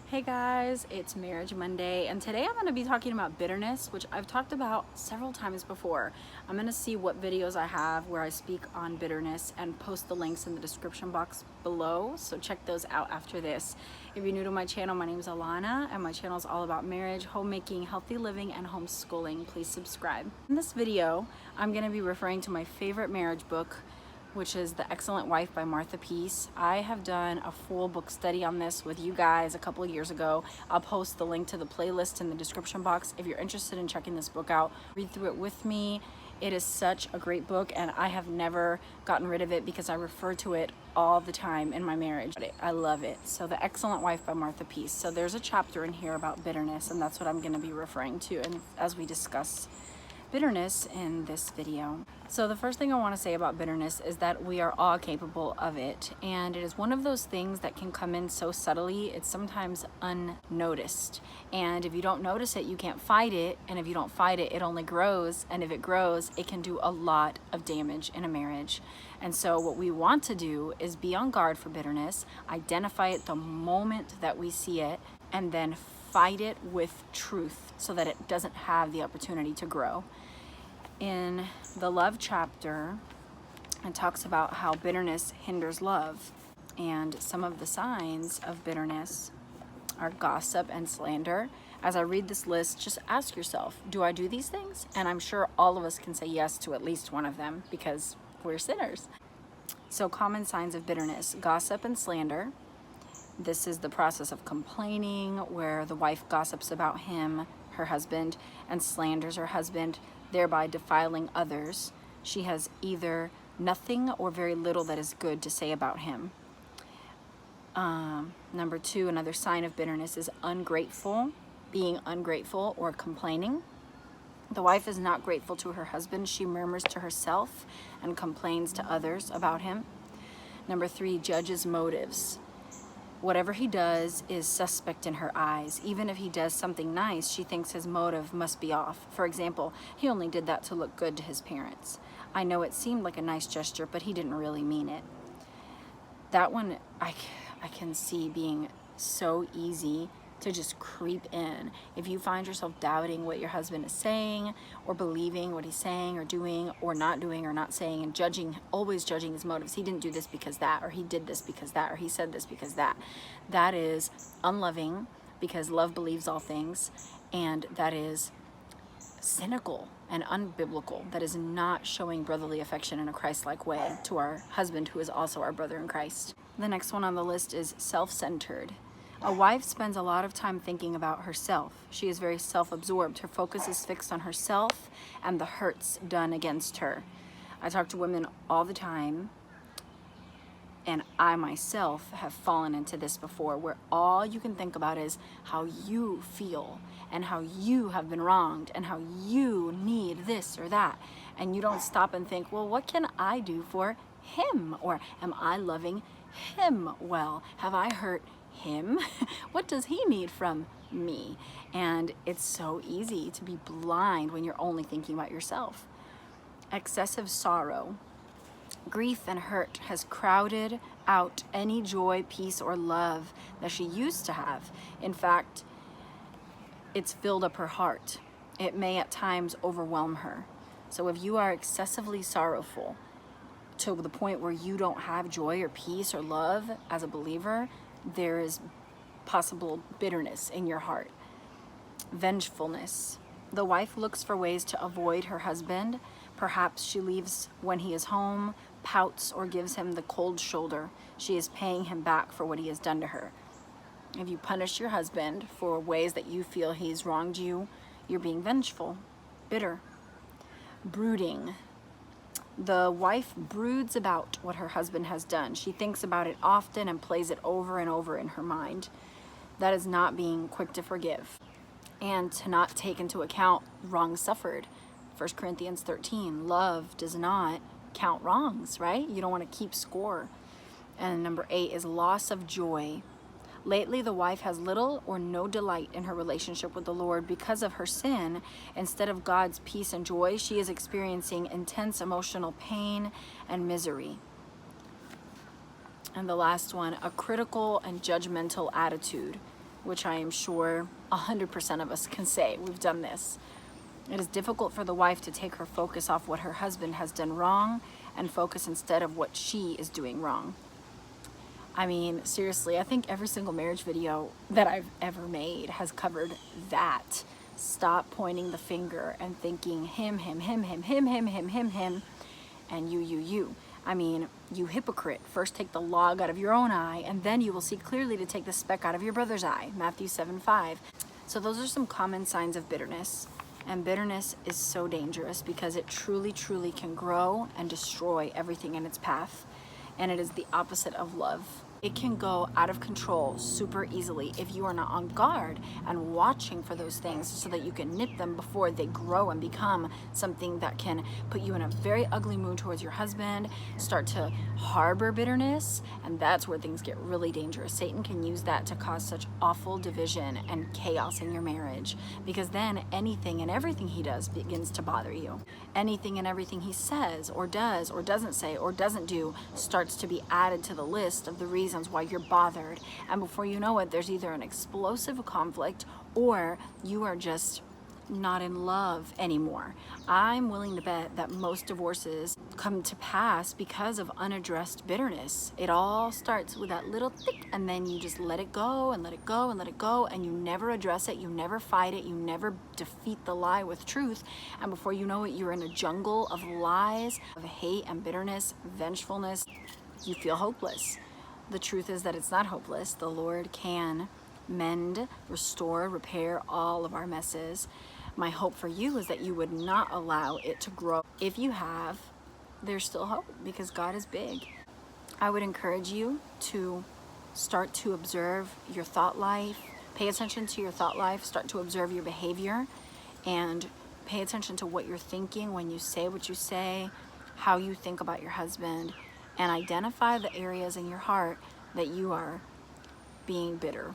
Hey guys, it's Marriage Monday, and today I'm going to be talking about bitterness, which I've talked about several times before. I'm going to see what videos I have where I speak on bitterness and post the links in the description box below, so check those out after this. If you're new to my channel, my name is Alana, and my channel is all about marriage, homemaking, healthy living, and homeschooling. Please subscribe. In this video, I'm going to be referring to my favorite marriage book, which is The Excellent Wife by Martha Peace. I have done a full book study on this with you guys a couple of years ago. I'll post the link to the playlist in the description box if you're interested in checking this book out. Read through it with me. It is such a great book, and I have never gotten rid of it because I refer to it all the time in my marriage. I love it. So The Excellent Wife by Martha Peace. So there's a chapter in here about bitterness, and that's what I'm going to be referring to and as we discuss bitterness in this video. So the first thing I want to say about bitterness is that we are all capable of it, and it is one of those things that can come in so subtly, it's sometimes unnoticed. And if you don't notice it, you can't fight it, and if you don't fight it, it only grows, and if it grows, it can do a lot of damage in a marriage. And so what we want to do is be on guard for bitterness, identify it the moment that we see it, and then fight it with truth so that it doesn't have the opportunity to grow. In the love chapter, it talks about how bitterness hinders love, and some of the signs of bitterness are gossip and slander. As I read this list, just ask yourself, do I do these things? And I'm sure all of us can say yes to at least one of them because we're sinners. So common signs of bitterness: gossip and slander. This is the process of complaining, where the wife gossips about him, her husband, and slanders her husband, thereby defiling others. She has either nothing or very little that is good to say about him. Number two, another sign of bitterness is being ungrateful or complaining. The wife is not grateful to her husband. She murmurs to herself and complains to others about him. Number three, judges motives. Whatever he does is suspect in her eyes. Even if he does something nice, she thinks his motive must be off. For example, he only did that to look good to his parents. I know it seemed like a nice gesture, but he didn't really mean it. That one I can see being so easy to just creep in. If you find yourself doubting what your husband is saying, or believing what he's saying or doing or not saying, and judging, always judging his motives. He didn't do this because that, or he did this because that, or he said this because that. That is unloving, because love believes all things, and that is cynical and unbiblical. That is not showing brotherly affection in a Christ-like way to our husband, who is also our brother in Christ. The next one on the list is self-centered. A wife spends a lot of time thinking about herself. She is very self-absorbed. Her focus is fixed on herself and the hurts done against her. I talk to women all the time, and I myself have fallen into this before, where all you can think about is how you feel and how you have been wronged and how you need this or that. And you don't stop and think, well, what can I do for him? Or am I loving him well? Have I hurt him? What does he need from me? And it's so easy to be blind when you're only thinking about yourself. Excessive sorrow. Grief and hurt has crowded out any joy, peace, or love that she used to have. In fact, it's filled up her heart. It may at times overwhelm her. So if you are excessively sorrowful to the point where you don't have joy or peace or love as a believer, there is possible bitterness in your heart. Vengefulness. The wife looks for ways to avoid her husband. Perhaps she leaves when he is home, pouts, or gives him the cold shoulder. She is paying him back for what he has done to her. If you punish your husband for ways that you feel he's wronged you, you're being vengeful, bitter. Brooding. The wife broods about what her husband has done. She thinks about it often and plays it over and over in her mind. That is not being quick to forgive and to not take into account wrongs suffered. 1 Corinthians 13, love does not count wrongs, right? You don't want to keep score. And number 8 is loss of joy. Lately, the wife has little or no delight in her relationship with the Lord because of her sin. Instead of God's peace and joy, she is experiencing intense emotional pain and misery. And the last one, a critical and judgmental attitude. which I am sure 100% of us can say we've done this. It is difficult for the wife to take her focus off what her husband has done wrong and focus instead of what she is doing wrong. I mean, seriously, I think every single marriage video that I've ever made has covered that. Stop pointing the finger and thinking him, and you. I mean, you hypocrite. First take the log out of your own eye, and then you will see clearly to take the speck out of your brother's eye. Matthew 7:5. So those are some common signs of bitterness. And bitterness is so dangerous because it truly can grow and destroy everything in its path. And it is the opposite of love. It can go out of control super easily if you are not on guard and watching for those things so that you can nip them before they grow and become something that can put you in a very ugly mood towards your husband, start to harbor bitterness, and that's where things get really dangerous. Satan can use that to cause such awful division and chaos in your marriage, because then anything and everything he does begins to bother you. Anything and everything he says or does or doesn't say or doesn't do starts to be added to the list of the reasons why you're bothered, and before you know it, there's either an explosive conflict or you are just not in love anymore. I'm willing to bet that most divorces come to pass because of unaddressed bitterness. It all starts with that little tick, and then you just let it go and let it go and let it go, and you never address it, you never fight it, you never defeat the lie with truth, and before you know it, you're in a jungle of lies, of hate and bitterness, vengefulness. You feel hopeless. The truth is that it's not hopeless. The Lord can mend, restore, repair all of our messes. My hope for you is that you would not allow it to grow. If you have, there's still hope because God is big. I would encourage you to start to observe your thought life. Pay attention to your thought life. Start to observe your behavior and pay attention to what you're thinking when you say what you say, how you think about your husband, and identify the areas in your heart that you are being bitter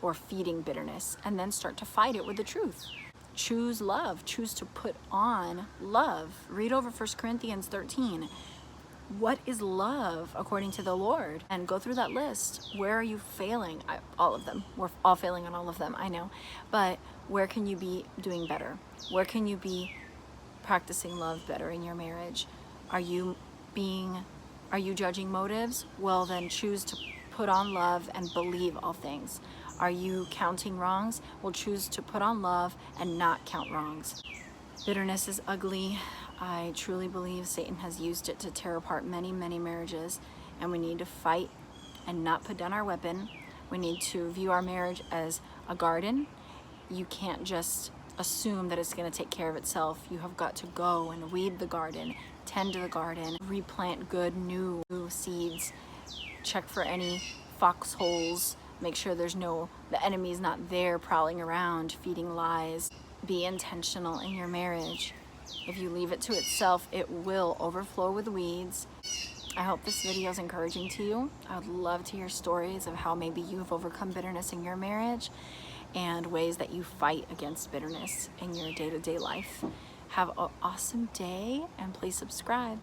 or feeding bitterness, and then start to fight it with the truth. Choose love. Choose to put on love. Read over 1 Corinthians 13. What is love according to the Lord? And go through that list. Where are you failing? All of them. We're all failing on all of them, I know. But where can you be doing better? Where can you be practicing love better in your marriage? Are you judging motives? Well, then choose to put on love and believe all things. Are you counting wrongs? Well, choose to put on love and not count wrongs. Bitterness is ugly. I truly believe Satan has used it to tear apart many marriages, and we need to fight and not put down our weapon. We need to view our marriage as a garden. You can't just assume that it's going to take care of itself. You have got to go and weed the garden, tend to the garden, replant good new seeds, check for any foxholes, make sure the enemy's not there prowling around feeding lies. Be intentional in your marriage. If you leave it to itself, it will overflow with weeds. I hope this video is encouraging to you. I would love to hear stories of how maybe you've overcome bitterness in your marriage and ways that you fight against bitterness in your day-to-day life. Have an awesome day, and please subscribe.